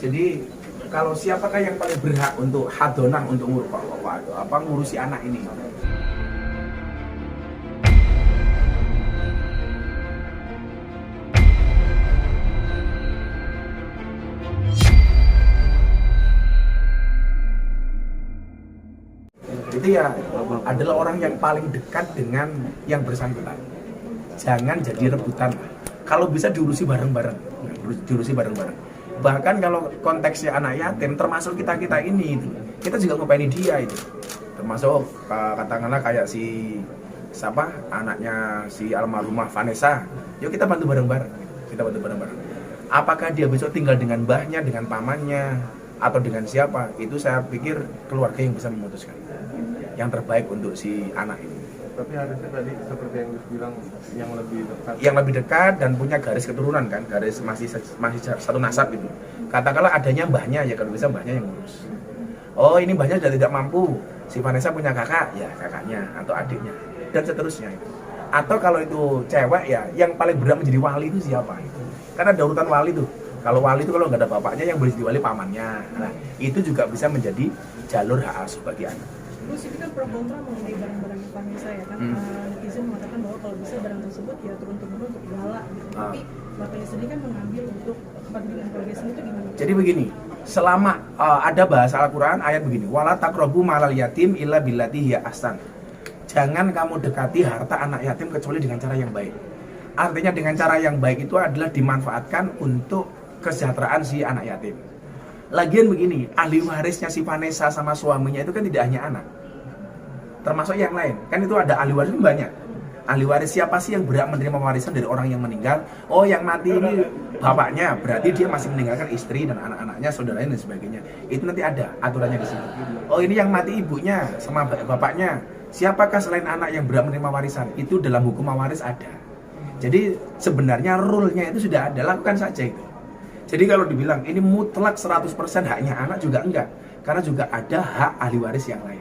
Jadi kalau siapakah yang paling berhak untuk hadonah untuk ngurusi anak ini? Itu ya adalah orang yang paling dekat dengan yang bersangkutan. Jangan jadi rebutan. Kalau bisa diurusi bareng-bareng, Bahkan kalau konteksnya anak yatim, termasuk kita ini itu, kita juga ngopeni dia itu. Termasuk katakanlah kayak siapa anaknya si almarhumah Vanessa. Yuk kita bantu bareng-bareng. Apakah dia besok tinggal dengan mbahnya, dengan pamannya, atau dengan siapa? Itu saya pikir keluarga yang bisa memutuskan yang terbaik untuk si anak ini. Tapi harusnya tadi seperti yang bilang yang lebih dekat dan punya garis keturunan kan, garis masih satu nasab itu. Katakanlah adanya mbahnya, ya kalau bisa mbahnya yang ngurus. Oh ini mbahnya sudah tidak mampu, si Vanessa punya kakak, ya kakaknya atau adiknya dan seterusnya itu. Atau kalau itu cewek ya, yang paling berat menjadi wali itu siapa itu? Karena ada urutan wali tuh. Kalau wali itu kalau nggak ada bapaknya, yang boleh jadi wali pamannya. Nah itu juga bisa menjadi jalur hak asuh bagi anak. Terus ini kan pro kontra mengenai barang-barang Vanessa ya kan, netizen mengatakan bahwa kalau bisa barang tersebut ya turun-temurun untuk gala gitu. Tapi bapaknya sendiri kan mengambil untuk kepentingan keluarga sendiri itu gimana? Jadi begini, selama ada bahasa Al-Quran ayat begini, wala taqrabu malal yatim illa billati hiya ahsan. Jangan kamu dekati harta anak yatim kecuali dengan cara yang baik. Artinya dengan cara yang baik itu adalah dimanfaatkan untuk kesejahteraan si anak yatim. Lagian begini, ahli warisnya si Vanessa sama suaminya itu kan tidak hanya anak, termasuk yang lain. Kan itu ada ahli waris banyak. Ahli waris siapa sih yang berhak menerima warisan dari orang yang meninggal? Oh yang mati ini bapaknya, berarti dia masih meninggalkan istri dan anak-anaknya, saudaranya dan sebagainya. Itu nanti ada aturannya di sini. Oh ini yang mati ibunya sama bapaknya. Siapakah selain anak yang berhak menerima warisan? Itu dalam hukum waris ada. Jadi sebenarnya rule-nya itu sudah ada, lakukan saja itu. Jadi kalau dibilang ini mutlak 100% haknya anak juga enggak, karena juga ada hak ahli waris yang lain.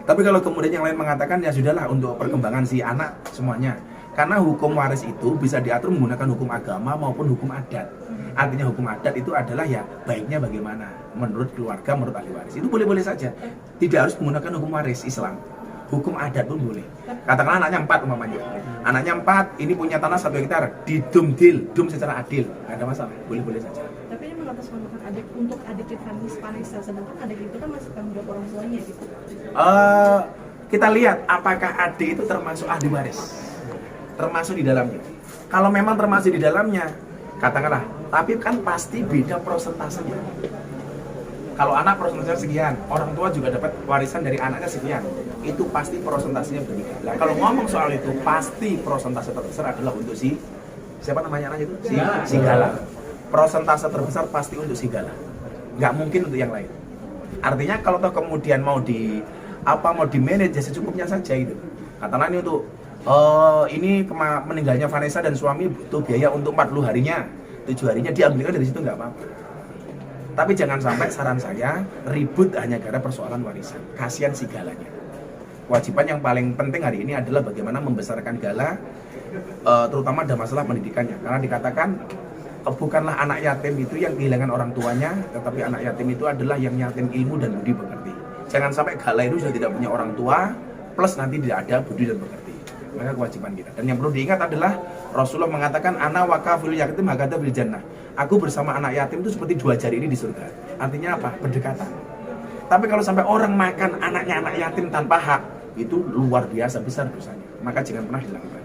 Tapi kalau kemudian yang lain mengatakan ya sudahlah untuk perkembangan si anak semuanya, karena hukum waris itu bisa diatur menggunakan hukum agama maupun hukum adat. Artinya hukum adat itu adalah ya baiknya bagaimana menurut keluarga, menurut ahli waris. Itu boleh-boleh saja, tidak harus menggunakan hukum waris Islam. Hukum adat pun boleh. Katakanlah anaknya 4 umpamanya. Anaknya 4, ini punya tanah 1 hektar, didum secara adil, nggak ada masalah, boleh-boleh saja. Tapi ini mengatasnamakan adik untuk adik Vanessa, sedangkan adik itu kan masih tanggung jawab orang tuanya gitu. Kita lihat apakah adik itu termasuk ahli waris, termasuk di dalamnya. Kalau memang termasuk di dalamnya, katakanlah, tapi kan pasti beda prosentasenya. Kalau anak prosentasenya sekian, orang tua juga dapat warisan dari anaknya sekian. Itu pasti prosentasenya berbeda. Nah, kalau ngomong soal itu, pasti prosentase terbesar adalah untuk siapa namanya anak itu? Si Gala. Prosentase terbesar pasti untuk si Gala. Nggak mungkin untuk yang lain. Artinya kalau toh kemudian mau di manage ya secukupnya saja itu. Katakanlah ini untuk ini meninggalnya Vanessa dan suami butuh biaya untuk 40 harinya, 7 harinya diambilkan dari situ nggak apa-apa. Tapi jangan sampai saran saya ribut hanya karena persoalan warisan. Kasihan si Galanya. Kewajiban yang paling penting hari ini adalah bagaimana membesarkan Gala, terutama ada masalah pendidikannya. Karena dikatakan bukanlah anak yatim itu yang kehilangan orang tuanya, tetapi anak yatim itu adalah yang yatim ilmu dan budi pekerti. Jangan sampai Gala itu sudah tidak punya orang tua, plus nanti tidak ada budi dan pekerti. Maka kewajiban kita. Dan yang perlu diingat adalah Rasulullah mengatakan ana wakaful yatim hakata bil jannah. Aku bersama anak yatim itu seperti 2 jari ini di surga. Artinya apa? Berdekatan. Tapi kalau sampai orang makan anaknya anak yatim tanpa hak, itu luar biasa besar dosanya. Maka jangan pernah dilakukan.